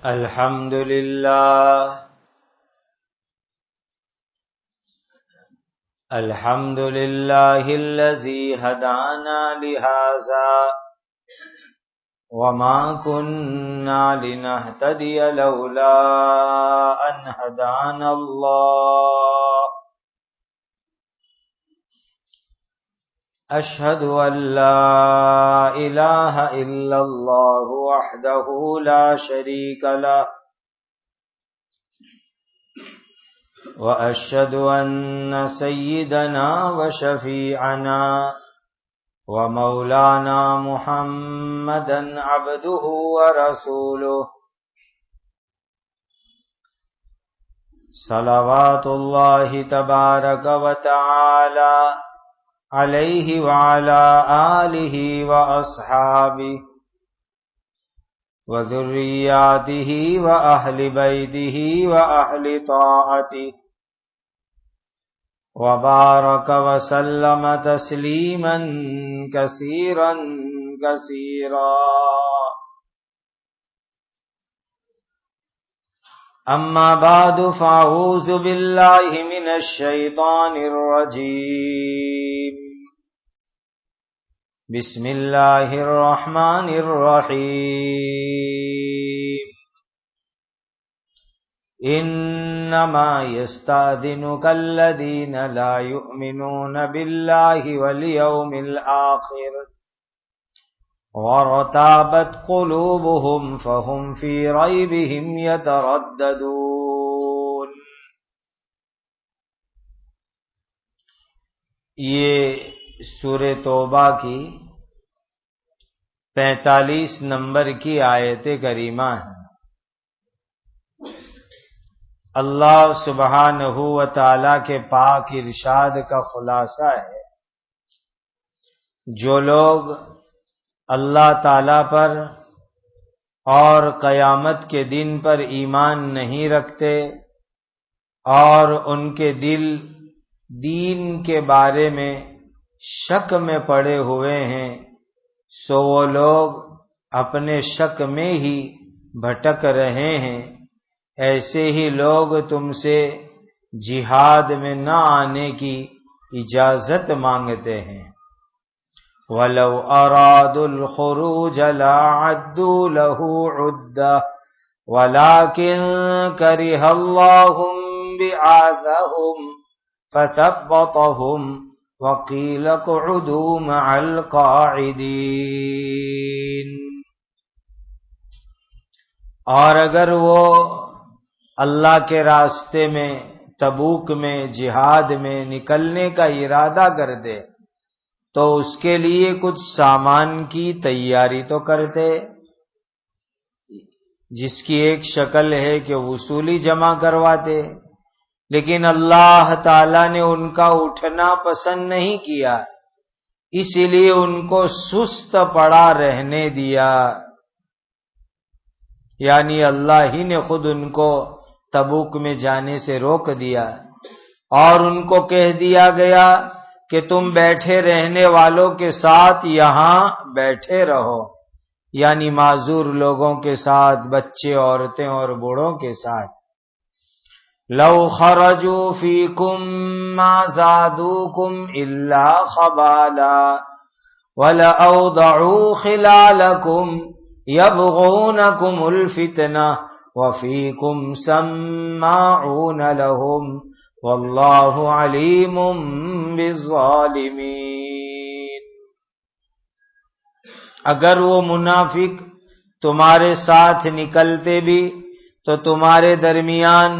الحمد لله الذي هدانا لهذا وما كنا لنهتدي لولا أن هدانا الله أشهد أن لا إله إلا الله وحده لا شريك له وأشهد أن سيدنا وشفيعنا ومولانا محمدا عبده ورسوله صلوات الله تبارك وتعالى عليه وعلى آله وأصحابه وذرياته وأهل بيته وأهل طاعته وبارك وسلم تسليما كثيرا كثيرا. أما بعد فأعوذ بالله من الشيطان الرجيم. بسم الله الرحمن الرحيم. إنما يستأذنك الذين لا يؤمنون بالله واليوم الآخر وارتابت قلوبهم فهم في ريبهم يترددون. یہ سورہ توبہ کی 45 نمبر کی آیت کریمہ ہے. اللہ سبحانہ و تعالی کے پاک ارشاد کا خلاصہ ہے. جو لوگ اللہ تعالی پر اور قیامت کے دن پر ایمان نہیں رکھتے اور ان کے دل دین کے بارے میں شک میں پڑے ہوئے ہیں، سو وہ لوگ اپنے شک میں ہی بھٹک رہے ہیں. ایسے ہی لوگ تم سے جہاد میں نہ آنے کی اجازت مانگتے ہیں. وَلَوْ أَرَادُوا الْخُرُوجَ لَأَعَدُّوا لَهُ عُدَّةً وَلَكِنْ كَرِهَ اللَّهُ بِعَاثَهُمْ فَثَبَّطَهُمْ وَقِيلَ اقْعُدُوا مَعَ الْقَاعِدِينَ. اور اگر وہ اللہ کے راستے میں تبوک میں جہاد میں نکلنے کا ارادہ کر دے تو اس کے لیے کچھ سامان کی تیاری تو کرتے، جس کی ایک شکل ہے کہ وصولی جمع کرواتے، لیکن اللہ تعالی نے ان کا اٹھنا پسند نہیں کیا، اسی لیے ان کو سست پڑا رہنے دیا. یعنی اللہ ہی نے خود ان کو تبوک میں جانے سے روک دیا اور ان کو کہہ دیا گیا کہ تم بیٹھے رہنے والوں کے ساتھ یہاں بیٹھے رہو، یعنی معذور لوگوں کے ساتھ، بچے عورتیں اور بوڑھوں کے ساتھ. لو خرجوا فیکم ما زادوکم الا خبالا ولأوضعوا خلالکم یبغونکم الفتنہ وفیکم سماعون لهم واللہ علیم بالظالمین. اگر وہ منافق تمہارے ساتھ نکلتے بھی تو تمہارے درمیان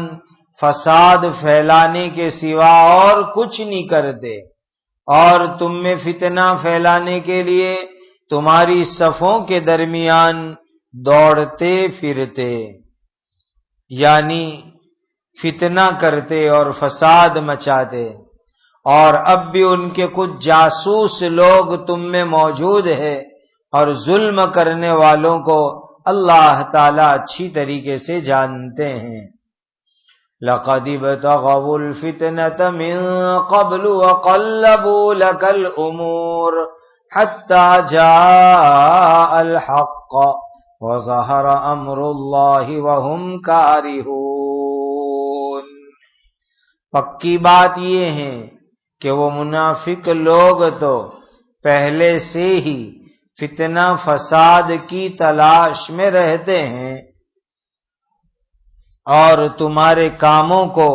فساد پھیلانے کے سوا اور کچھ نہیں کرتے، اور تم میں فتنہ پھیلانے کے لیے تمہاری صفوں کے درمیان دوڑتے پھرتے، یعنی فتنہ کرتے اور فساد مچاتے. اور اب بھی ان کے کچھ جاسوس لوگ تم میں موجود ہے، اور ظلم کرنے والوں کو اللہ تعالی اچھی طریقے سے جانتے ہیں. لَقَدِ ابْتَغَوُا الْفِتْنَةَ مِن قَبْلُ وَقَلَّبُوا لَكَ الْأُمُورَ حَتَّى جَاءَ الْحَقُّ وظہر امر اللہ وہم کارہون۔ پکی بات یہ ہے کہ وہ منافق لوگ تو پہلے سے ہی فتنہ فساد کی تلاش میں رہتے ہیں اور تمہارے کاموں کو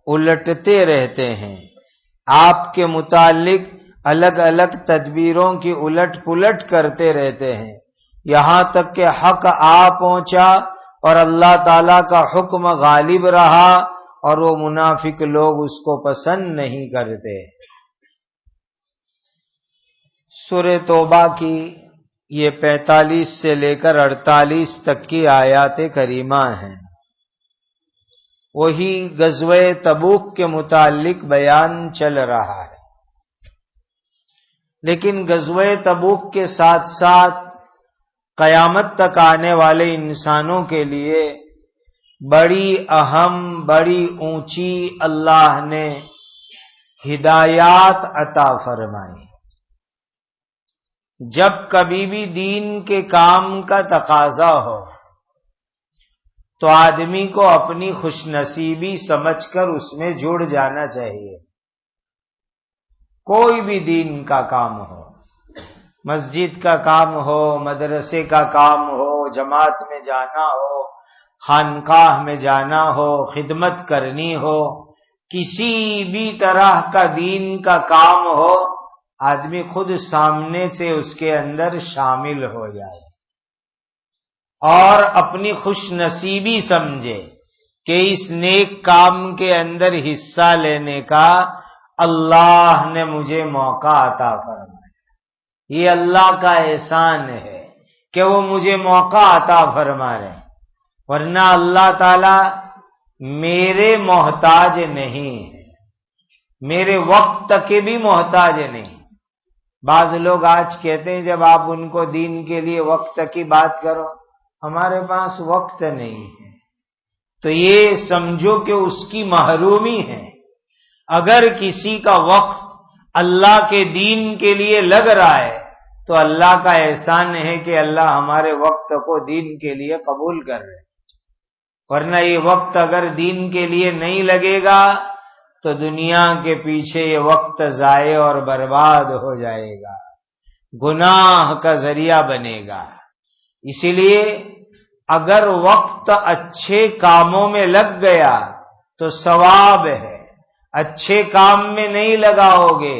الٹتے رہتے ہیں، آپ کے متعلق الگ الگ تدبیروں کی الٹ پلٹ کرتے رہتے ہیں، یہاں تک کہ حق آ پہنچا اور اللہ تعالی کا حکم غالب رہا اور وہ منافق لوگ اس کو پسند نہیں کرتے۔ سورہ توبہ کی یہ 45 سے لے کر 48 تک کی آیات کریمہ ہیں، وہی غزوہ تبوک کے متعلق بیان چل رہا ہے، لیکن غزوہ تبوک کے ساتھ ساتھ قیامت تک آنے والے انسانوں کے لیے بڑی اہم بڑی اونچی اللہ نے ہدایات عطا فرمائی۔ جب کبھی بھی دین کے کام کا تقاضا ہو تو آدمی کو اپنی خوش نصیبی سمجھ کر اس میں جڑ جانا چاہیے۔ کوئی بھی دین کا کام ہو، مسجد کا کام ہو، مدرسے کا کام ہو، جماعت میں جانا ہو، خانقاہ میں جانا ہو، خدمت کرنی ہو، کسی بھی طرح کا دین کا کام ہو، آدمی خود سامنے سے اس کے اندر شامل ہو جائے اور اپنی خوش نصیبی سمجھے کہ اس نیک کام کے اندر حصہ لینے کا اللہ نے مجھے موقع عطا فرمایا، یہ اللہ کا احسان ہے کہ وہ مجھے موقع عطا فرما رہے ہیں، ورنہ اللہ تعالی میرے محتاج نہیں ہے، میرے وقت کے بھی محتاج نہیں۔ بعض لوگ آج کہتے ہیں جب آپ ان کو دین کے لیے وقت کی بات کرو، ہمارے پاس وقت نہیں ہے، تو یہ سمجھو کہ اس کی محرومی ہے۔ اگر کسی کا وقت اللہ کے دین کے لیے لگ رہا ہے تو اللہ کا احسان ہے کہ اللہ ہمارے وقت کو دین کے لیے قبول کر رہے، ورنہ یہ وقت اگر دین کے لیے نہیں لگے گا تو دنیا کے پیچھے یہ وقت ضائع اور برباد ہو جائے گا، گناہ کا ذریعہ بنے گا۔ اسی لیے اگر وقت اچھے کاموں میں لگ گیا تو ثواب ہے، اچھے کام میں نہیں لگاؤ گے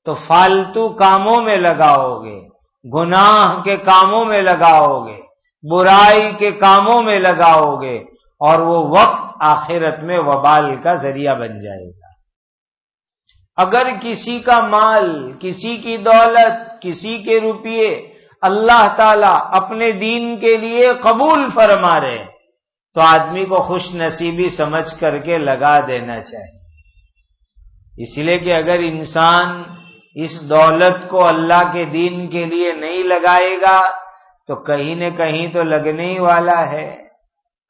تو فالتو کاموں میں لگاؤ گے، گناہ کے کاموں میں لگاؤ گے، برائی کے کاموں میں لگاؤ گے اور وہ وقت آخرت میں وبال کا ذریعہ بن جائے گا۔ اگر کسی کا مال، کسی کی دولت، کسی کے روپیے اللہ تعالیٰ اپنے دین کے لیے قبول فرما رہے تو آدمی کو خوش نصیبی سمجھ کر کے لگا دینا چاہیے، اس لیے کہ اگر انسان اس دولت کو اللہ کے دین کے لیے نہیں لگائے گا تو کہیں نہ کہیں تو لگنے ہی والا ہے،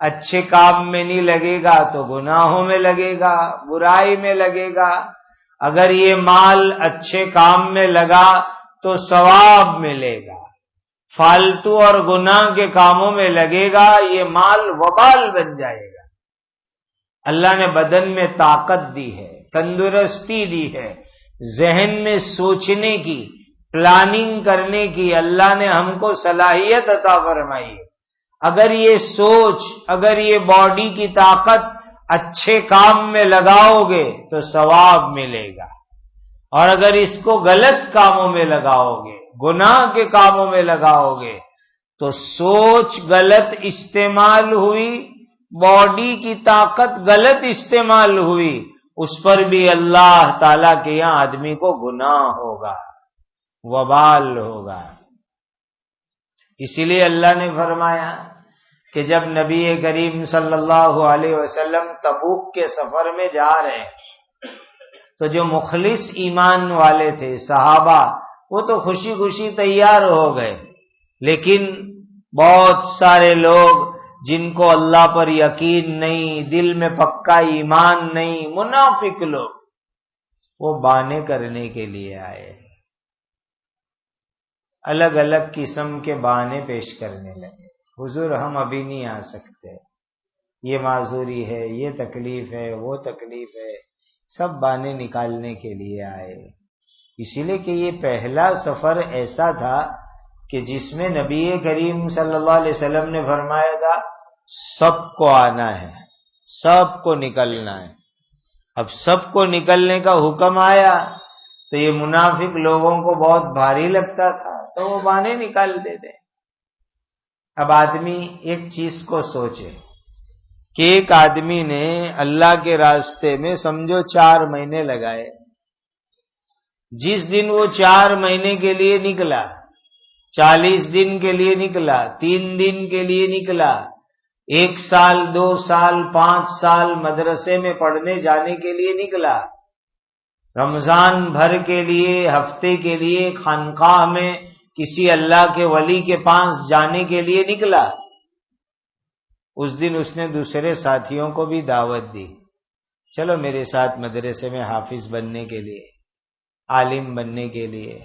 اچھے کام میں نہیں لگے گا تو گناہوں میں لگے گا، برائی میں لگے گا۔ اگر یہ مال اچھے کام میں لگا تو ثواب ملے گا، فالتو اور گناہ کے کاموں میں لگے گا یہ مال وبال بن جائے گا۔ اللہ نے بدن میں طاقت دی ہے، تندرستی دی ہے، ذہن میں سوچنے کی، پلاننگ کرنے کی اللہ نے ہم کو صلاحیت عطا فرمائی ہے۔ اگر یہ سوچ، اگر یہ باڈی کی طاقت اچھے کام میں لگاؤ گے تو ثواب ملے گا، اور اگر اس کو غلط کاموں میں لگاؤ گے، گناہ کے کاموں میں لگاؤ گے تو سوچ غلط استعمال ہوئی، باڈی کی طاقت غلط استعمال ہوئی، اس پر بھی اللہ تعالیٰ کے یہاں آدمی کو گناہ ہوگا، وبال ہوگا۔ اسی لیے اللہ نے فرمایا کہ جب نبی کریم صلی اللہ علیہ وسلم تبوک کے سفر میں جا رہے ہیں تو جو مخلص ایمان والے تھے صحابہ وہ تو خوشی خوشی تیار ہو گئے، لیکن بہت سارے لوگ جن کو اللہ پر یقین نہیں، دل میں پکا ایمان نہیں، منافق لوگ، وہ بہانے کرنے کے لیے آئے، الگ الگ قسم کے بہانے پیش کرنے لگے۔ حضور ہم ابھی نہیں آ سکتے، یہ معذوری ہے، یہ تکلیف ہے، وہ تکلیف ہے، سب بہانے نکالنے کے لیے آئے۔ اسی لیے کہ یہ پہلا سفر ایسا تھا کہ جس میں نبی کریم صلی اللہ علیہ وسلم نے فرمایا تھا سب کو آنا ہے، سب کو نکلنا ہے۔ اب سب کو نکلنے کا حکم آیا تو یہ منافق لوگوں کو بہت بھاری لگتا تھا تو وہ بہانے نکالتے تھے۔ اب آدمی ایک چیز کو سوچے کہ ایک آدمی نے اللہ کے راستے میں سمجھو 4 مہینے لگائے، جس دن وہ 4 مہینے کے لیے نکلا، 40 دن کے لیے نکلا، 3 دن کے لیے نکلا، 1 سال 2 سال 5 سال مدرسے میں پڑھنے جانے کے لیے نکلا، رمضان بھر کے لیے، ہفتے کے لیے خانقاہ میں کسی اللہ کے ولی کے پاس جانے کے لیے نکلا، اس دن اس نے دوسرے ساتھیوں کو بھی دعوت دی، چلو میرے ساتھ مدرسے میں حافظ بننے کے لیے، عالم بننے کے لیے،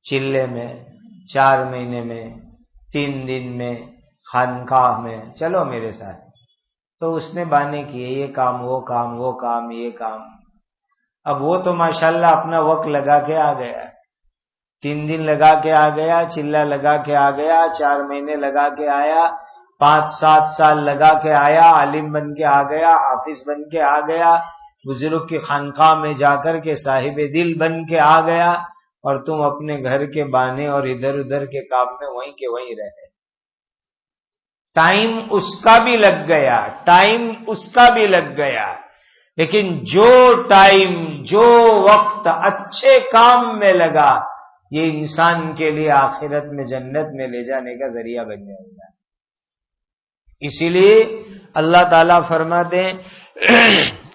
چلے میں 4 مہینے میں 3 دن میں خانقاہ میں چلو میرے ساتھ۔ تو اس نے بہانے کیے، یہ کام وہ کام وہ کام یہ کام۔ اب وہ تو ماشاءاللہ اپنا وقت لگا کے آ گیا، 3 دن لگا کے آ گیا، چلہ لگا کے آ گیا، 4 مہینے لگا کے آیا، 5-7 سال لگا کے آیا، عالم بن کے آ گیا، حافظ بن کے آ گیا، بزرگ کی خانقاہ میں جا کر کے صاحب دل بن کے آ گیا، اور تم اپنے گھر کے بہانے اور ادھر ادھر کے کام میں وہیں کے وہیں رہے۔ ٹائم اس کا بھی لگ گیا، ٹائم اس کا بھی لگ گیا، لیکن جو ٹائم جو وقت اچھے کام میں لگا یہ انسان کے لیے آخرت میں جنت میں لے جانے کا ذریعہ بن جائے گا۔ اسی لیے اللہ تعالیٰ فرماتے ہیں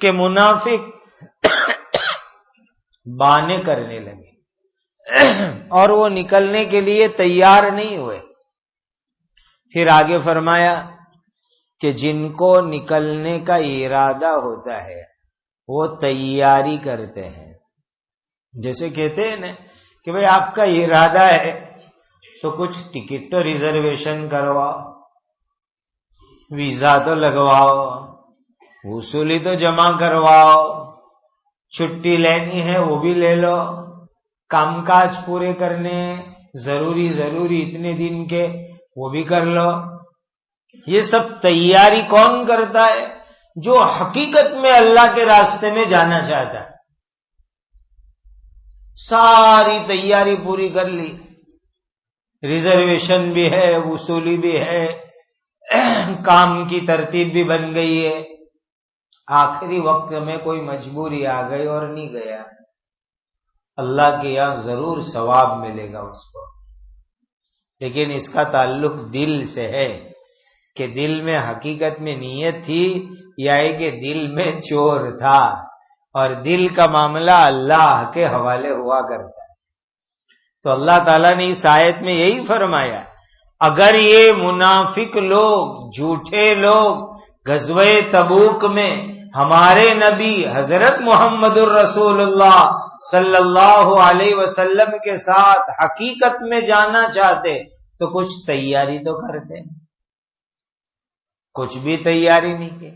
کہ منافق بہانے کرنے لگے اور وہ نکلنے کے لیے تیار نہیں ہوئے۔ پھر آگے فرمایا کہ جن کو نکلنے کا ارادہ ہوتا ہے وہ تیاری کرتے ہیں، جیسے کہتے ہیں نا کہ بھئی آپ کا ارادہ ہے تو کچھ ٹکٹ تو ریزرویشن کرواؤ، ویزا تو لگواؤ، وصولی تو جمع کرواؤ، چھٹی لینی ہے وہ بھی لے لو، کام کاج پورے کرنے ضروری اتنے دن کے وہ بھی کر لو۔ یہ سب تیاری کون کرتا ہے؟ جو حقیقت میں اللہ کے راستے میں جانا چاہتا ہے، ساری تیاری پوری کر لی، ریزرویشن بھی ہے، وصولی بھی ہے، کام کی ترتیب بھی بن گئی ہے، آخری وقت میں کوئی مجبوری آ گئی اور نہیں گیا، اللہ کے یہاں ضرور ثواب ملے گا اس کو، لیکن اس کا تعلق دل سے ہے کہ دل میں حقیقت میں نیت تھی یا ہے کہ دل میں چور تھا، اور دل کا معاملہ اللہ کے حوالے ہوا کرتا ہے۔ تو اللہ تعالیٰ نے اس آیت میں یہی فرمایا، اگر یہ منافق لوگ، جھوٹے لوگ غزوہ تبوک میں ہمارے نبی حضرت محمد الرسول اللہ صلی اللہ علیہ وسلم کے ساتھ حقیقت میں جانا چاہتے تو کچھ تیاری تو کرتے، کچھ بھی تیاری نہیں کی،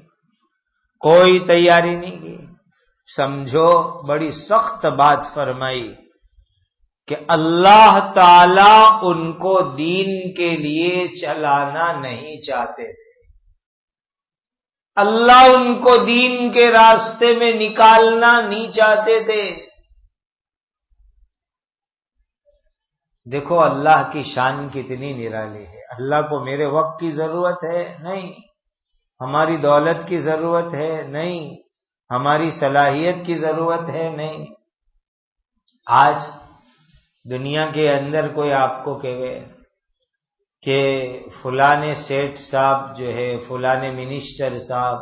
کوئی تیاری نہیں کی۔ سمجھو بڑی سخت بات فرمائی کہ اللہ تعالی ان کو دین کے لیے چلانا نہیں چاہتے تھے، اللہ ان کو دین کے راستے میں نکالنا نہیں چاہتے تھے۔ دیکھو اللہ کی شان کتنی نرالی ہے۔ اللہ کو میرے وقت کی ضرورت ہے؟ نہیں۔ ہماری دولت کی ضرورت ہے؟ نہیں۔ ہماری صلاحیت کی ضرورت ہے؟ نہیں۔ آج دنیا کے اندر کوئی آپ کو کہے کہ فلانے سیٹ صاحب جو ہے، فلانے منسٹر صاحب،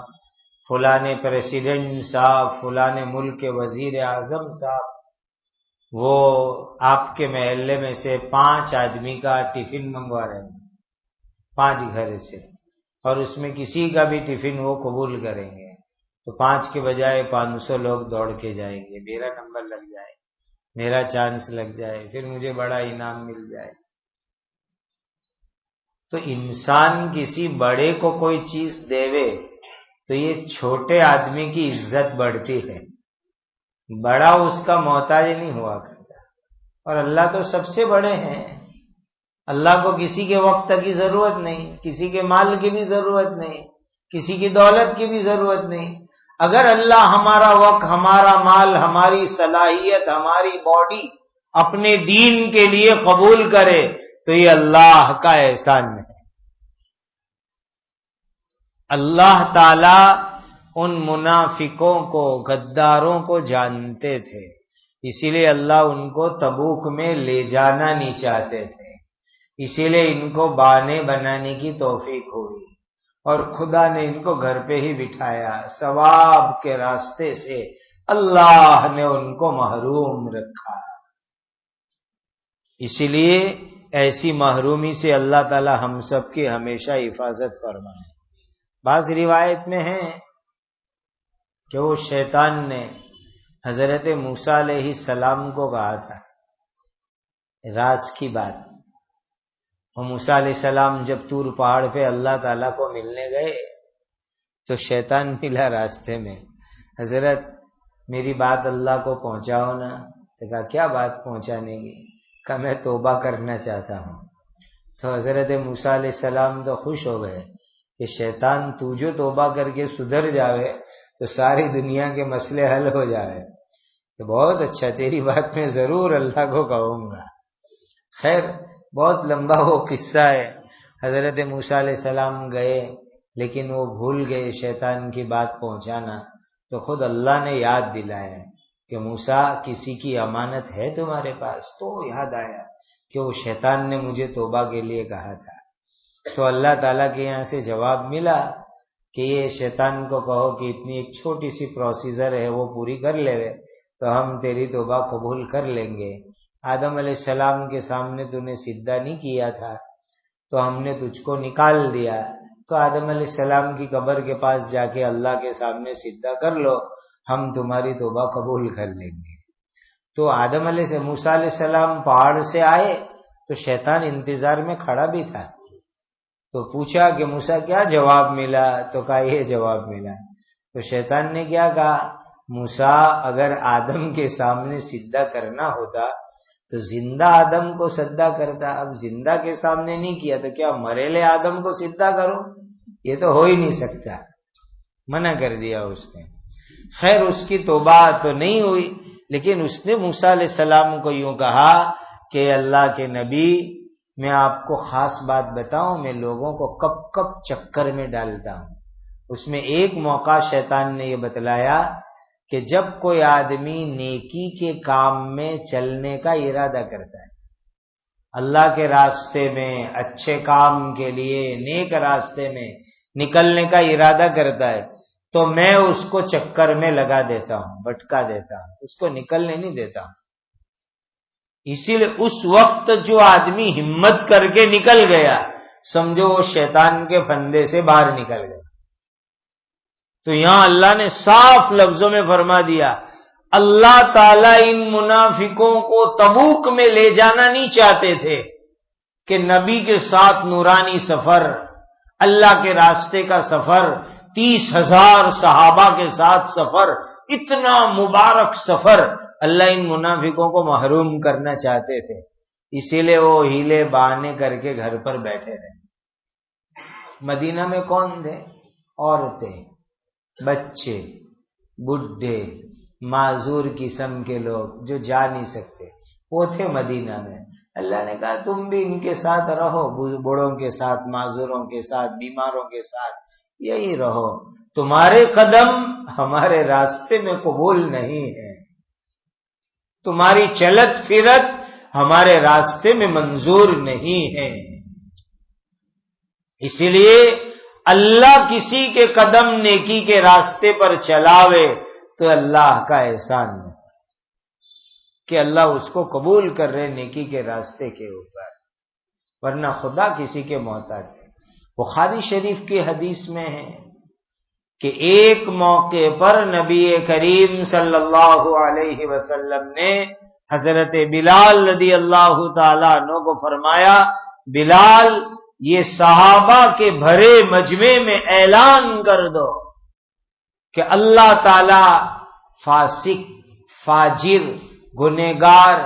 فلانے پریزیڈنٹ صاحب، فلانے ملک کے وزیر اعظم صاحب، وہ آپ کے محلے میں سے 5 آدمی کا ٹفن منگوا رہے ہیں، 5 گھر سے، اور اس میں کسی کا بھی ٹفن وہ قبول کریں گے تو 5 کے بجائے 500 لوگ دوڑ کے جائیں گے، میرا نمبر لگ جائے، میرا چانس لگ جائے، پھر مجھے بڑا انعام مل جائے۔ تو انسان کسی بڑے کو کوئی چیز دیوے تو یہ چھوٹے آدمی کی عزت بڑھتی ہے، بڑا اس کا محتاج نہیں ہوا کرتا۔ اور اللہ تو سب سے بڑے ہیں، اللہ کو کسی کے وقت کی ضرورت نہیں، کسی کے مال کی بھی ضرورت نہیں، کسی کی دولت کی بھی ضرورت نہیں۔ اگر اللہ ہمارا وقت، ہمارا مال، ہماری صلاحیت، ہماری باڈی اپنے دین کے لیے قبول کرے تو یہ اللہ کا احسان ہے۔ اللہ تعالی ان منافقوں کو، غداروں کو جانتے تھے، اسی لیے اللہ ان کو تبوک میں لے جانا نہیں چاہتے تھے، اسی لیے ان کو بہانے بنانے کی توفیق ہوئی اور خدا نے ان کو گھر پہ ہی بٹھایا، ثواب کے راستے سے اللہ نے ان کو محروم رکھا۔ اسی لیے ایسی محرومی سے اللہ تعالی ہم سب کی ہمیشہ حفاظت فرمائے۔ بعض روایت میں ہے کہ وہ شیطان نے حضرت موسیٰ علیہ السلام کو کہا تھا راز کی بات۔ وہ موسیٰ علیہ السلام جب طور پہاڑ پہ اللہ تعالیٰ کو ملنے گئے تو شیطان ملا راستے میں، حضرت میری بات اللہ کو پہنچاؤ نا۔ تو کہا کیا بات پہنچانے کی؟ کہا میں توبہ کرنا چاہتا ہوں۔ تو حضرت موسیٰ علیہ السلام تو خوش ہو گئے کہ شیطان تو جو توبہ کر کے سدھر جاوے تو ساری دنیا کے مسئلے حل ہو جائے، تو بہت اچھا، تیری بات میں ضرور اللہ کو کہوں گا۔ خیر بہت لمبا وہ قصہ ہے۔ حضرت موسیٰ علیہ السلام گئے لیکن وہ بھول گئے شیطان کی بات پہنچانا، تو خود اللہ نے یاد دلایا کہ موسیٰ کسی کی امانت ہے تمہارے پاس؟ تو یاد آیا کہ وہ شیطان نے مجھے توبہ کے لیے کہا تھا۔ تو اللہ تعالیٰ کے یہاں سے جواب ملا کہ یہ شیطان کو کہو کہ اتنی ایک چھوٹی سی پروسیجر ہے وہ پوری کر لے تو ہم تیری توبہ قبول کر لیں گے۔ آدم علیہ السلام کے سامنے تو نے سجدہ نہیں کیا تھا تو ہم نے تجھ کو نکال دیا، تو آدم علیہ السلام کی قبر کے پاس جا کے اللہ کے سامنے سجدہ کر لو، ہم تمہاری توبہ قبول کر لیں گے۔ تو آدم علیہ موسیٰ علیہ السلام پہاڑ سے آئے تو شیطان انتظار میں کھڑا بھی تھا، تو پوچھا کہ موسیٰ کیا جواب ملا؟ تو کہا یہ جواب ملا۔ تو شیطان نے کیا کہا؟ موسیٰ اگر آدم کے سامنے سجدہ کرنا ہوتا تو زندہ آدم کو سجدہ کرتا، اب زندہ کے سامنے نہیں کیا تو کیا مریلے آدم کو سجدہ کرو؟ یہ تو ہو ہی نہیں سکتا، منع کر دیا اس نے۔ خیر اس کی توبہ تو نہیں ہوئی، لیکن اس نے موسیٰ علیہ السلام کو یوں کہا کہ اللہ کے نبی میں آپ کو خاص بات بتاؤں، میں لوگوں کو کب کب چکر میں ڈالتا ہوں۔ اس میں ایک موقع شیطان نے یہ بتلایا کہ جب کوئی آدمی نیکی کے کام میں چلنے کا ارادہ کرتا ہے، اللہ کے راستے میں اچھے کام کے لیے نیک راستے میں نکلنے کا ارادہ کرتا ہے تو میں اس کو چکر میں لگا دیتا ہوں، بھٹکا دیتا ہوں، اس کو نکلنے نہیں دیتا ہوں۔ اسی لیے اس وقت جو آدمی ہمت کر کے نکل گیا سمجھو وہ شیطان کے پھندے سے باہر نکل گیا۔ تو یہاں اللہ نے صاف لفظوں میں فرما دیا اللہ تعالیٰ ان منافقوں کو تبوک میں لے جانا نہیں چاہتے تھے کہ نبی کے ساتھ نورانی سفر، اللہ کے راستے کا سفر، 30,000 صحابہ کے ساتھ سفر، اتنا مبارک سفر اللہ ان منافقوں کو محروم کرنا چاہتے تھے، اسی لیے وہ ہیلے بہانے کر کے گھر پر بیٹھے رہے۔ مدینہ میں کون تھے؟ عورتیں، بچے، بڈھے، معذور قسم کے لوگ جو جا نہیں سکتے وہ تھے مدینہ میں۔ اللہ نے کہا تم بھی ان کے ساتھ رہو، بوڑھوں کے ساتھ، معذوروں کے ساتھ، بیماروں کے ساتھ یہی رہو، تمہارے قدم ہمارے راستے میں قبول نہیں ہے، تمہاری چلت پھرت ہمارے راستے میں منظور نہیں ہے۔ اسی لیے اللہ کسی کے قدم نیکی کے راستے پر چلاوے تو اللہ کا احسان ہے کہ اللہ اس کو قبول کر رہے نیکی کے راستے کے اوپر، ورنہ خدا کسی کے محتاج ہے۔ بخاری شریف کی حدیث میں ہے کہ ایک موقع پر نبی کریم صلی اللہ علیہ وسلم نے حضرت بلال رضی اللہ تعالیٰ عنہ کو فرمایا بلال یہ صحابہ کے بھرے مجمع میں اعلان کر دو کہ اللہ تعالی فاسق، فاجر، گنہگار،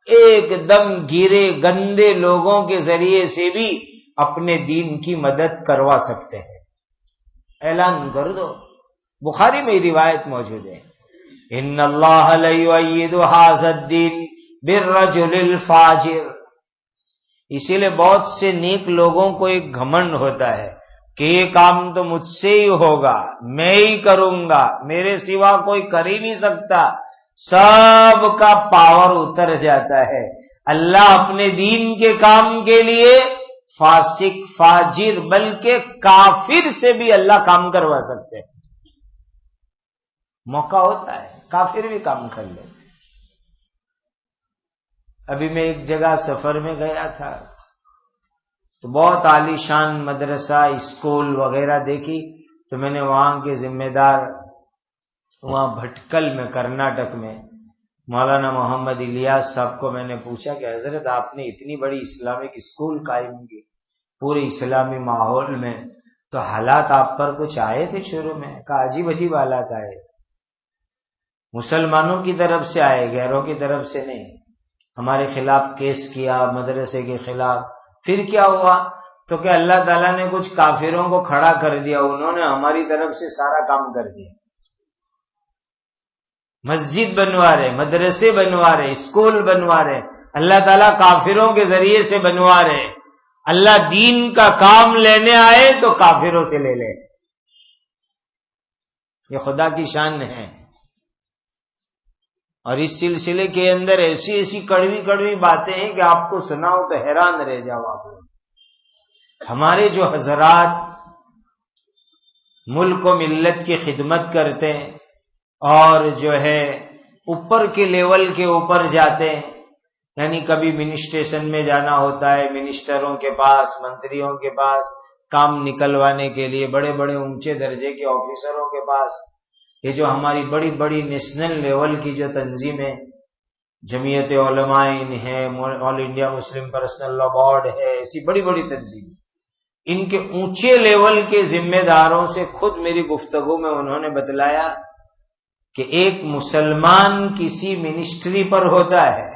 ایک دم گرے گندے لوگوں کے ذریعے سے بھی اپنے دین کی مدد کروا سکتے ہیں. اعلان کر دو. بخاری میں روایت موجود ہے، ان اللہ لیؤید ھذا الدین بالرجل الفاجر. اسی لیے بہت سے نیک لوگوں کو ایک گھمنڈ ہوتا ہے کہ یہ کام تو مجھ سے ہی ہوگا، میں ہی کروں گا، میرے سوا کوئی کر ہی نہیں سکتا. سب کا پاور اتر جاتا ہے. اللہ اپنے دین کے کام کے لیے فاسق، فاجر، بلکہ کافر سے بھی اللہ کام کروا سکتے ہیں. موقع ہوتا ہے کافر بھی کام کر لیتے. ابھی میں ایک جگہ سفر میں گیا تھا تو بہت عالی شان مدرسہ، اسکول وغیرہ دیکھی تو میں نے وہاں کے ذمہ دار، وہاں بھٹکل میں کرناٹک میں مولانا محمد الیاس صاحب کو میں نے پوچھا کہ حضرت آپ نے اتنی بڑی اسلامک اسکول قائم کی پورے اسلامی ماحول میں، تو حالات آپ پر کچھ آئے تھے شروع میں؟ کہا عجیب عجیب حالات آئے، مسلمانوں کی طرف سے آئے، غیروں کی طرف سے نہیں. ہمارے خلاف کیس کیا مدرسے کے خلاف. پھر کیا ہوا؟ تو کہ اللہ تعالیٰ نے کچھ کافروں کو کھڑا کر دیا، انہوں نے ہماری طرف سے سارا کام کر دیا. مسجد بنوا رہے، مدرسے بنوا رہے، اسکول بنوا رہے، اللہ تعالیٰ کافروں کے ذریعے سے بنوا رہے. اللہ دین کا کام لینے آئے تو کافروں سے لے لے. یہ خدا کی شان ہے. اور اس سلسلے کے اندر ایسی ایسی کڑوی کڑوی باتیں ہیں کہ آپ کو سناؤ تو حیران رہ جاؤ آپ لوگ. ہمارے جو حضرات ملک و ملت کی خدمت کرتے ہیں اور جو ہے اوپر کے لیول کے اوپر جاتے ہیں، یعنی کبھی منسٹریشن میں جانا ہوتا ہے، منسٹروں کے پاس، منتریوں کے پاس کام نکلوانے کے لیے، بڑے بڑے اونچے درجے کے آفیسروں کے پاس. یہ جو ہماری بڑی بڑی نیشنل لیول کی جو تنظیمیں، جمعیت علماء ہے، آل انڈیا مسلم پرسنل لا بورڈ ہے، ایسی بڑی بڑی تنظیم، ان کے اونچے لیول کے ذمہ داروں سے خود میری گفتگو میں انہوں نے بتلایا کہ ایک مسلمان کسی منسٹری پر ہوتا ہے،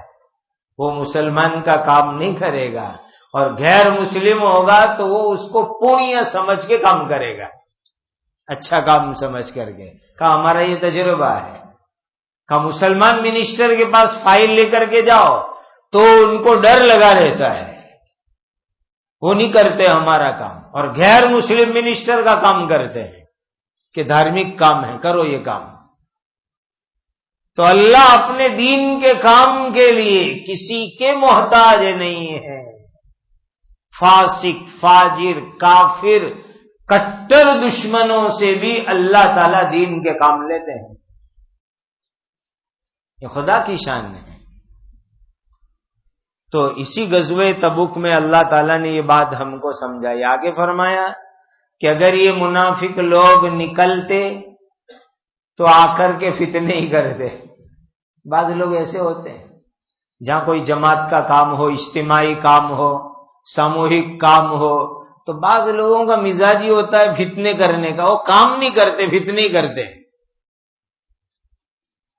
وہ مسلمان کا کام نہیں کرے گا، اور غیر مسلم ہوگا تو وہ اس کو پونیا سمجھ کے کام کرے گا، اچھا کام سمجھ کر کے. کہا ہمارا یہ تجربہ ہے. کہا مسلمان منسٹر کے پاس فائل لے کر کے جاؤ تو ان کو ڈر لگا رہتا ہے، وہ نہیں کرتے ہمارا کام، اور غیر مسلم منسٹر کا کام کرتے ہیں کہ دھارمک کام ہے، کرو یہ کام. تو اللہ اپنے دین کے کام کے لیے کسی کے محتاج نہیں ہے. فاسق، فاجر، کافر، کٹر دشمنوں سے بھی اللہ تعالیٰ دین کے کام لیتے ہیں. یہ خدا کی شان ہے. تو اسی غزوہ تبوک میں اللہ تعالیٰ نے یہ بات ہم کو سمجھائی. آگے فرمایا کہ اگر یہ منافق لوگ نکلتے تو آ کر کے فتنے ہی کرتے. بعض لوگ ایسے ہوتے ہیں جہاں کوئی جماعت کا کام ہو، اجتماعی کام ہو، ساموہک کام ہو، تو بعض لوگوں کا مزاج ہی ہوتا ہے فتنے کرنے کا، وہ کام نہیں کرتے، فتنے ہی کرتے.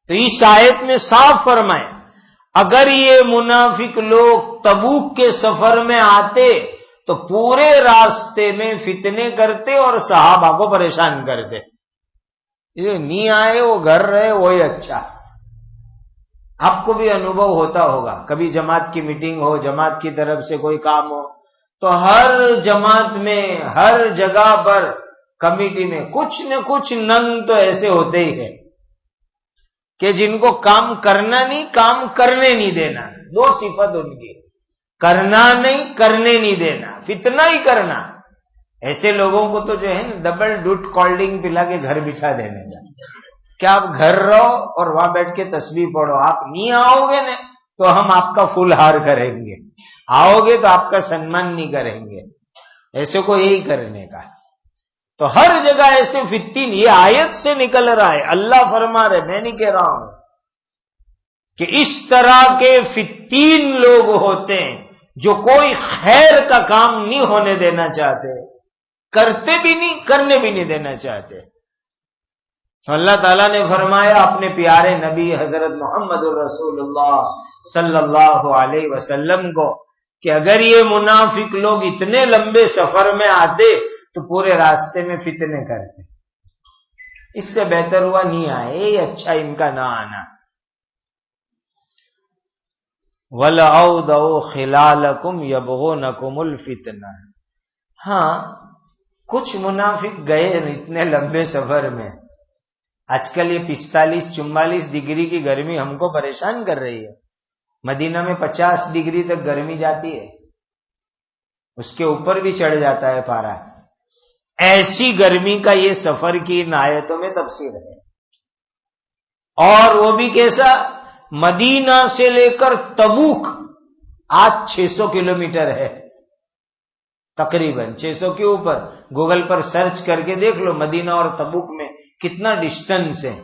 تو اس آیت میں صاف فرمایا اگر یہ منافق لوگ تبوک کے سفر میں آتے تو پورے راستے میں فتنے کرتے اور صحابہ کو پریشان کرتے. یہ نہیں آئے، وہ گھر رہے، وہی اچھا. آپ کو بھی انوبھو ہوتا ہوگا، کبھی جماعت کی میٹنگ ہو، جماعت کی طرف سے کوئی کام ہو، تو ہر جماعت میں، ہر جگہ پر، کمیٹی میں کچھ نہ کچھ ننگ تو ایسے ہوتے ہی ہیں کہ جن کو کام کرنا نہیں، کام کرنے نہیں دینا. دو صفت ان کی، کرنا نہیں، کرنے نہیں دینا، فتنہ ہی کرنا. ایسے لوگوں کو تو جو ہے نا ڈبل ڈوٹ کولڈ ڈرنک پلا کے گھر بٹھا دینے کا کہ آپ گھر رہو اور وہاں بیٹھ کے تسبیح پڑھو. آپ نہیں آؤ گے نا تو ہم آپ کا فل ہار کریں گے، آؤ گے تو آپ کا سنمان نہیں کریں گے. ایسے کو یہی کرنے کا. تو ہر جگہ ایسے فتین، یہ آیت سے نکل رہا ہے، اللہ فرما رہے، میں نہیں کہہ رہا ہوں، کہ اس طرح کے فتین لوگ ہوتے ہیں جو کوئی خیر کا کام نہیں ہونے دینا چاہتے، کرتے بھی نہیں، کرنے بھی نہیں دینا چاہتے. تو اللہ تعالیٰ نے فرمایا اپنے پیارے نبی حضرت محمد الرسول اللہ صلی اللہ علیہ وسلم کو کہ اگر یہ منافق لوگ اتنے لمبے سفر میں آتے تو پورے راستے میں فتنے کرتے. اس سے بہتر ہوا نہیں آئے، یہ اچھا ان کا نہ آنا. وَلَأَوْضَعُوا خِلَالَكُمْ يَبْغُونَكُمُ الْفِتْنَةَ. ہاں کچھ منافق گئے اتنے لمبے سفر میں. آج کل یہ 45-44 ڈگری کی گرمی ہم کو پریشان کر رہی ہے. مدینہ میں 50 ڈگری تک گرمی جاتی ہے، اس کے اوپر بھی چڑھ جاتا ہے پارا. ایسی گرمی کا یہ سفر کی ان آیتوں میں تفسیر ہے. اور وہ بھی کیسا؟ مدینہ سے لے کر تبوک آج 600 کلومیٹر ہے، تقریباً 600 کے اوپر. گوگل پر سرچ کر کے دیکھ لو مدینہ اور تبوک میں کتنا ڈسٹنس ہے.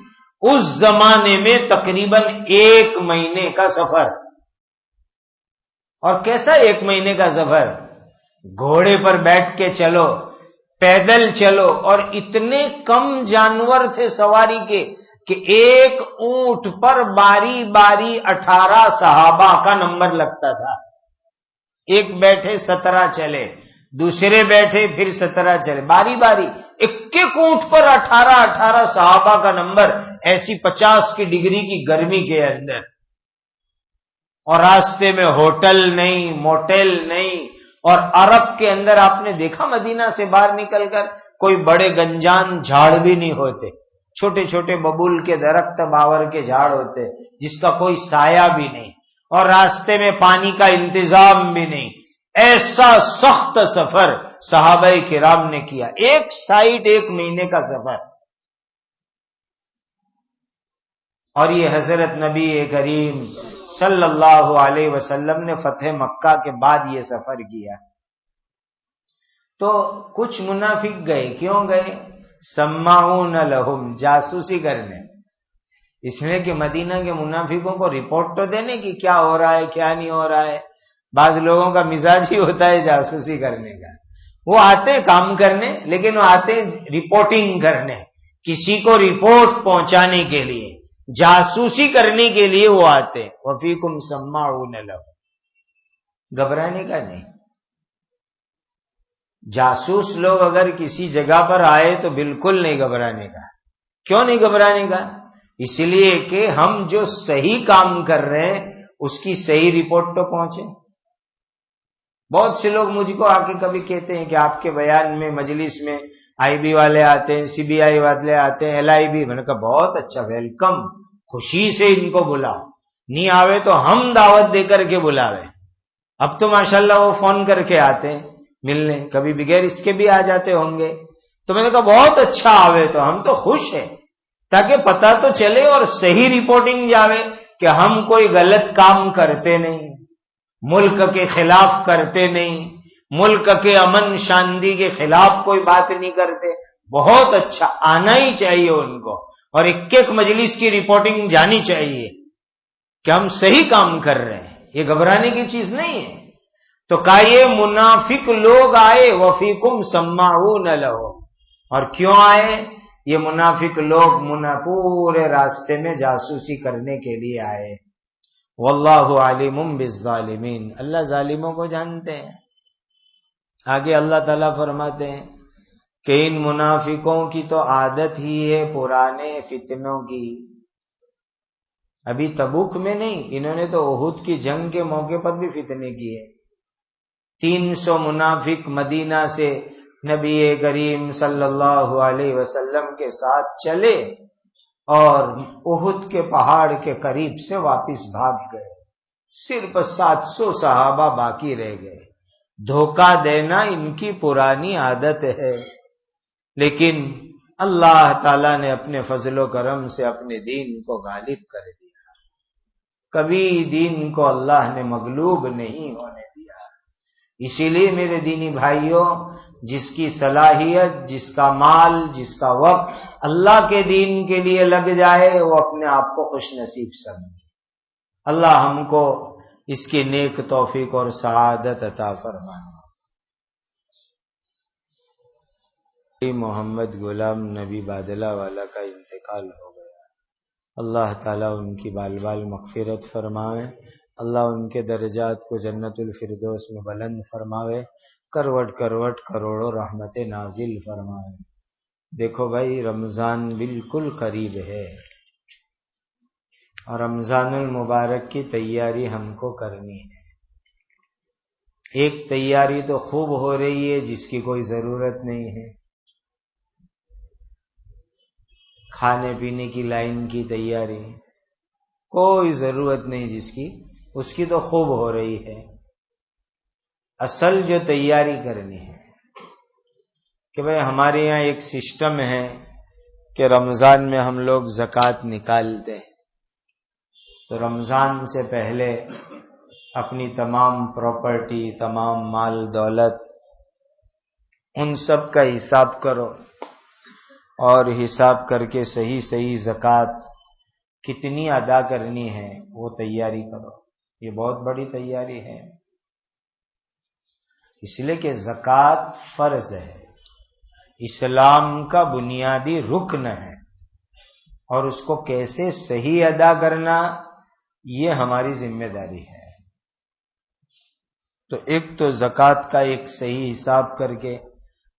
اس زمانے میں تقریباً 1 مہینے کا سفر. اور کیسا 1 مہینے کا سفر؟ گھوڑے پر بیٹھ کے چلو، پیدل چلو، اور اتنے کم جانور تھے سواری کے کہ ایک اونٹ پر باری باری 18 صحابہ کا نمبر لگتا تھا. ایک بیٹھے 17 چلے، دوسرے بیٹھے پھر 17 چلے، باری باری ایک اونٹ پر 18 صحابہ کا نمبر، ایسی 50 کی ڈگری کی گرمی کے اندر. اور راستے میں ہوٹل نہیں، موٹل نہیں. اور عرب کے اندر آپ نے دیکھا مدینہ سے باہر نکل کر کوئی بڑے گنجان جھاڑ بھی نہیں ہوتے، چھوٹے چھوٹے ببول کے درخت باور کے جھاڑ ہوتے جس کا کوئی سایہ بھی نہیں، اور راستے میں پانی کا انتظام بھی نہیں. ایسا سخت سفر صحابہ کرام نے کیا، ایک سائٹ 1 مہینے کا سفر. اور یہ حضرت نبی کریم صلی اللہ علیہ وسلم نے فتح مکہ کے بعد یہ سفر کیا. تو کچھ منافق گئے، کیوں گئے؟ سماعون لہم، جاسوسی کرنے. اس لیے کہ مدینہ کے منافقوں کو رپورٹ تو دینے کی کیا ہو رہا ہے کیا نہیں ہو رہا ہے. بعض لوگوں کا مزاج ہی ہوتا ہے جاسوسی کرنے کا. وہ آتے کام کرنے، لیکن وہ آتے رپورٹنگ کرنے، کسی کو رپورٹ پہنچانے کے لیے، جاسوسی کرنے کے لیے وہ آتے. وفیکم سماعون لہم، گھبرانے کا نہیں. جاسوس لوگ اگر کسی جگہ پر آئے تو بالکل نہیں گھبرانے کا. کیوں نہیں گھبرانے کا؟ اس لیے کہ ہم جو صحیح کام کر رہے ہیں اس کی صحیح رپورٹ تو پہنچے. بہت سے لوگ مجھ کو آ کے کبھی کہتے ہیں کہ آپ کے بیان میں مجلس میں آئی بی والے آتے ہیں، سی بی آئی والے آتے ہیں، LIB. میں نے کہا بہت اچھا، ویلکم، خوشی سے ان کو بلاؤ. نہیں آوے تو ہم دعوت دے کر کے بلاوے. اب تو ماشاءاللہ وہ فون کر کے آتے ہیں ملنے، کبھی بغیر اس کے بھی آ جاتے ہوں گے. تو میں نے کہا بہت اچھا، آوے تو ہم تو خوش ہیں، تاکہ پتہ تو چلے اور صحیح رپورٹنگ جاوے کہ ہم کوئی غلط کام کرتے نہیں، ملک کے خلاف کرتے نہیں، ملک کے امن شانتی کے خلاف کوئی بات نہیں کرتے. بہت اچھا، آنا ہی چاہیے ان کو، اور ایک مجلس کی رپورٹنگ جانی چاہیے کہ ہم صحیح کام کر رہے ہیں. یہ گھبرانے کی چیز نہیں ہے. تو کہا یہ منافق لوگ آئے، وفیکم سماعون لہم. اور کیوں آئے یہ منافق لوگ؟ پورے راستے میں جاسوسی کرنے کے لیے آئے. واللہ علیم بالظالمین، اللہ ظالموں کو جانتے ہیں. آگے اللہ تعالیٰ فرماتے ہیں کہ ان منافقوں کی تو عادت ہی ہے پرانے فتنوں کی. ابھی تبوک میں نہیں، انہوں نے تو احد کی جنگ کے موقع پر بھی فتنے کیے. 300 منافق مدینہ سے نبی کریم صلی اللہ علیہ وسلم کے ساتھ چلے اور احد کے پہاڑ کے قریب سے واپس بھاگ گئے. صرف 700 صحابہ باقی رہ گئے. دھوکہ دینا ان کی پرانی عادت ہے، لیکن اللہ تعالیٰ نے اپنے فضل و کرم سے اپنے دین کو غالب کر دیا. کبھی دین کو اللہ نے مغلوب نہیں ہونے دیا. اسی لیے میرے دینی بھائیوں، جس کی صلاحیت، جس کا مال، جس کا وقت اللہ کے دین کے لیے لگ جائے وہ اپنے آپ کو خوش نصیب سمجھے. اللہ ہم کو اس کی نیک توفیق اور سعادت عطا فرمائے۔ محمد غلام نبی بادلہ والا کا انتقال ہو گیا، اللہ تعالیٰ ان کی بال بال مغفرت فرمائے، اللہ ان کے درجات کو جنت الفردوس میں بلند فرماوے، کروٹ کروٹ کروڑوں رحمت نازل فرمائے۔ دیکھو بھائی، رمضان بالکل قریب ہے اور رمضان المبارک کی تیاری ہم کو کرنی ہے۔ ایک تیاری تو خوب ہو رہی ہے جس کی کوئی ضرورت نہیں ہے، کھانے پینے کی لائن کی تیاری، کوئی ضرورت نہیں جس کی، اس کی تو خوب ہو رہی ہے۔ اصل جو تیاری کرنی ہے کہ بھئی ہمارے یہاں ایک سسٹم ہے کہ رمضان میں ہم لوگ زکوٰۃ نکالتے ہیں، تو رمضان سے پہلے اپنی تمام پراپرٹی، تمام مال دولت، ان سب کا حساب کرو اور حساب کر کے صحیح صحیح زکوٰۃ کتنی ادا کرنی ہے وہ تیاری کرو۔ یہ بہت بڑی تیاری ہے، اس لیے کہ زکوٰۃ فرض ہے، اسلام کا بنیادی رکن ہے، اور اس کو کیسے صحیح ادا کرنا یہ ہماری ذمہ داری ہے۔ تو ایک تو زکوٰۃ کا ایک صحیح حساب کر کے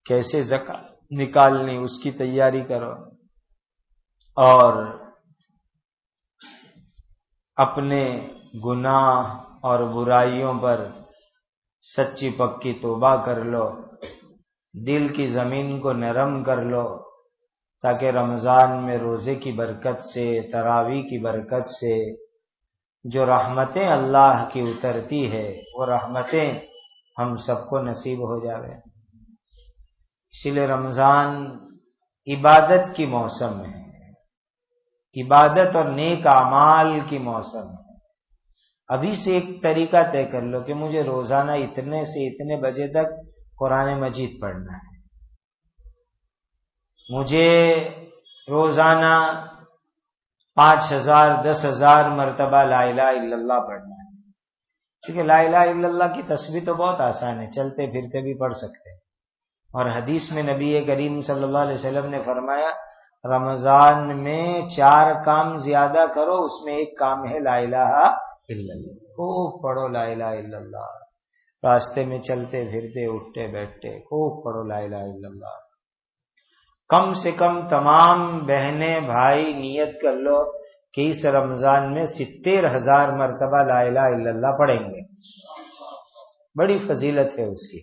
کیسے زکوٰۃ نکالنی اس کی تیاری کرو، اور اپنے گناہ اور برائیوں پر سچی پکی توبہ کر لو، دل کی زمین کو نرم کر لو، تاکہ رمضان میں روزے کی برکت سے، تراویح کی برکت سے جو رحمتیں اللہ کی اترتی ہے وہ رحمتیں ہم سب کو نصیب ہو جاوے۔ اسی لیے رمضان عبادت کی موسم ہے، عبادت اور نیک اعمال کی موسم ہے۔ ابھی سے ایک طریقہ طے کر لو کہ مجھے روزانہ اتنے سے اتنے بجے تک قرآن مجید پڑھنا ہے، مجھے روزانہ 5000 10,000 مرتبہ لا الہ الا اللہ پڑھنا ہے۔ کیونکہ لا الہ الا اللہ کی تسبیح تو بہت آسان ہے، چلتے پھرتے بھی پڑھ سکتے ہیں، اور حدیث میں نبی کریم صلی اللہ علیہ وسلم نے فرمایا رمضان میں 4 کام زیادہ کرو، اس میں ایک کام ہے لا الہ الا اللہ، خوب پڑھو لا الہ الا اللہ، راستے میں چلتے پھرتے اٹھتے بیٹھتے خوب پڑھو لا الہ الا اللہ۔ کم سے کم تمام بہنیں بھائی نیت کر لو کہ اس رمضان میں 70,000 مرتبہ لا الہ الا اللہ پڑھیں گے، بڑی فضیلت ہے اس کی،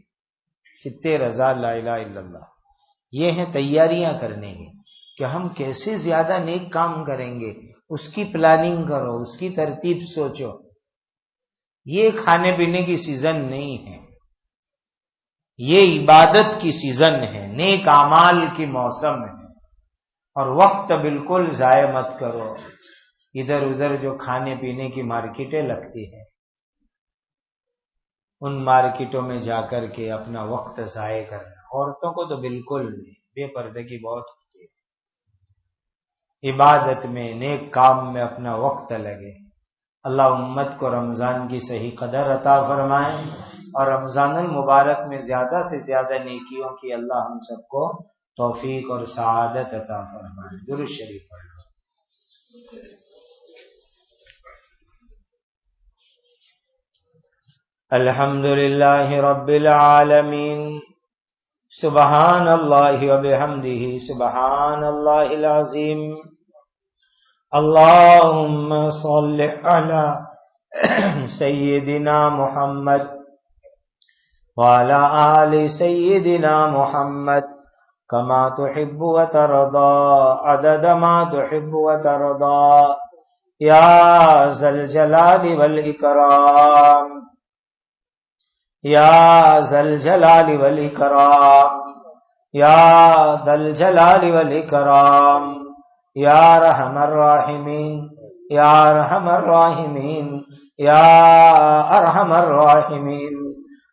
70,000 لا الہ الا اللہ۔ یہ ہیں تیاریاں کرنے کی کہ ہم کیسے زیادہ نیک کام کریں گے، اس کی پلاننگ کرو، اس کی ترتیب سوچو۔ یہ کھانے پینے کی سیزن نہیں ہے، یہ عبادت کی سیزن ہے، نیک اعمال کی موسم ہے، اور وقت بالکل ضائع مت کرو۔ ادھر ادھر جو کھانے پینے کی مارکیٹیں لگتی ہیں، ان مارکیٹوں میں جا کر کے اپنا وقت ضائع کرنا، عورتوں کو تو بالکل نہیں، بے پردے کی بہت ہوتی ہے۔ عبادت میں، نیک کام میں اپنا وقت لگے۔ اللہ امت کو رمضان کی صحیح قدر عطا فرمائے، اور رمضان المبارک میں زیادہ سے زیادہ نیکیوں کی اللہ ہم سب کو توفیق اور سعادت عطا فرمائے۔ درود شریف پڑھو۔ الحمدللہ رب العالمین، سبحان اللہ وبحمدہ، سبحان اللہ العظیم۔ اللہم صل علی سیدنا محمد وعلی آل سیدنا محمد کما تحب وترضى عدد ما تحب وترضى یا ذا الجلال والإکرام، یا ذا الجلال والإکرام، یا ذا الجلال والإکرام، یا ارحم الراحمین، یا ارحم الراحمین، یا ارحم الراحمین۔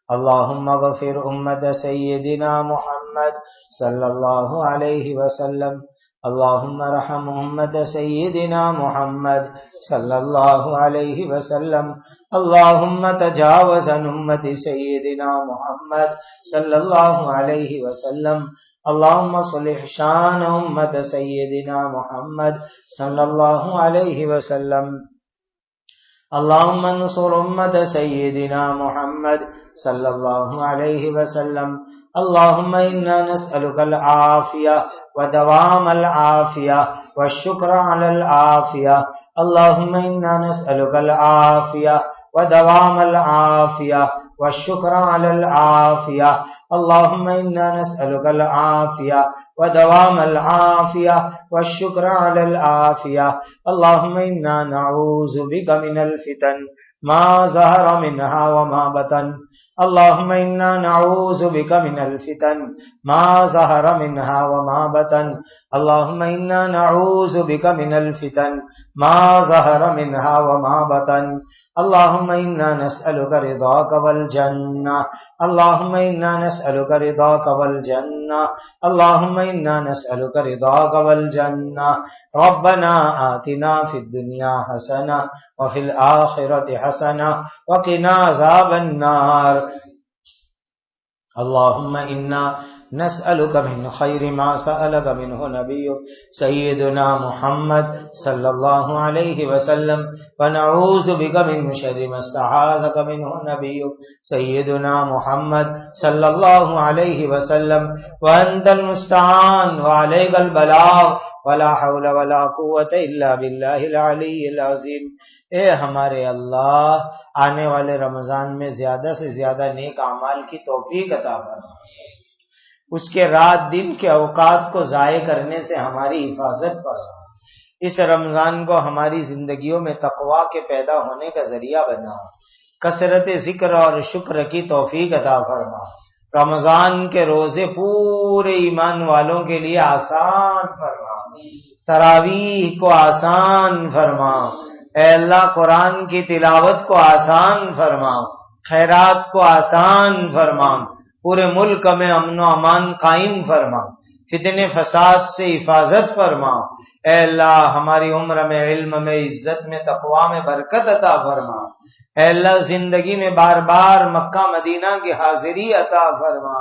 اللہم اغفر امت سیدنا محمد صلی اللہ علیہ وسلم اللهم ارحم أمة سيدنا محمد صلى الله عليه وسلم. اللهم تجاوز عن أمة سيدنا محمد صلى الله عليه وسلم. اللهم صلح شان أمة سيدنا محمد صلى الله عليه وسلم. اللهم انصر أمة سيدنا محمد صلى الله عليه وسلم. اللهم إنا نسألك العافية ودوام العافية والشكر على العافية. اللهم إنا نسألك العافية ودوام العافية والشكر على العافية. اللهم إنا نسألك العافية ودوام العافية والشكر على العافية. اللهم إنا نعوذ بك من الفتن ما ظهر منها وما بطن. اللهم إنا نعوذ بك من الفتن ما ظهر منها وما بطن. اللهم إنا نعوذ بك من الفتن ما ظهر منها وما بطن. اللهم إنا نسألك رضاك والجنة. اللهم إنا نسألك رضاك والجنة. اللهم إنا نسألك رضاك والجنة. ربنا آتنا في الدنيا حسنة وفي الآخرة حسنة وقنا عذاب النار. اللهم إنا نسألك من خير ما سألك منه نبيك سيدنا محمد صلى الله عليه وسلم ونعوذ بك من شر ما استعاذك منه نبيك سيدنا محمد صلى الله عليه وسلم. وأنت المستعان وعليك البلاغ ولا حول ولا قوة إلا بالله العلي العظيم. اے ہمارے اللہ، آنے والے رمضان میں زیادہ سے زیادہ نیک اعمال کی توفیق عطا فرما. اس کے رات دن کے اوقات کو ضائع کرنے سے ہماری حفاظت فرما. اس رمضان کو ہماری زندگیوں میں تقویٰ کے پیدا ہونے کا ذریعہ بنا. کثرت ذکر اور شکر کی توفیق عطا فرما. رمضان کے روزے پورے ایمان والوں کے لیے آسان فرما. تراویح کو آسان فرما. اے اللہ، قرآن کی تلاوت کو آسان فرما. خیرات کو آسان فرما. پورے ملک میں امن و امان قائم فرما. فتنے فساد سے حفاظت فرما. اے اللہ، ہماری عمر میں، علم میں، عزت میں، تقویٰ میں برکت عطا فرما. اے اللہ، زندگی میں بار بار مکہ مدینہ کی حاضری عطا فرما.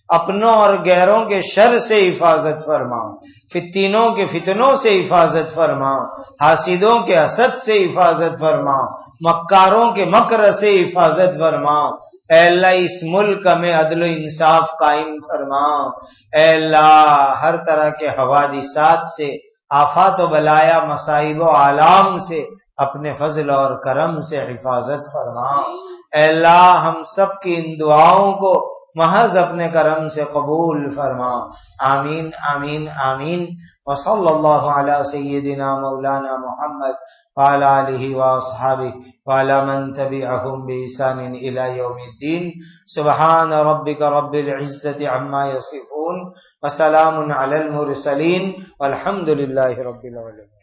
اپنوں اور غیروں کے شر سے حفاظت فرما. فتنوں کے فتنوں سے حفاظت فرما. حاسدوں کے حسد سے حفاظت فرما. مکاروں کے مکر سے حفاظت فرما. اے اللہ، اس ملک میں عدل و انصاف قائم فرما. اے اللہ، ہر طرح کے حوادثات سے، آفات و بلایا، مصائب و آلام سے اپنے فضل اور کرم سے حفاظت فرما. اے اللہ، ہم سب کی ان دعاؤں کو محض اپنے کرم سے قبول فرما. آمین آمین آمین. وصلی اللہ علی سیدنا مولانا محمد وعلی آلہ واصحابہ وعلی من تبعہم بإحسان الی یوم الدین. سبحان ربک رب العزة عما یصفون وسلام علی المرسلین والحمد للہ رب العالمین.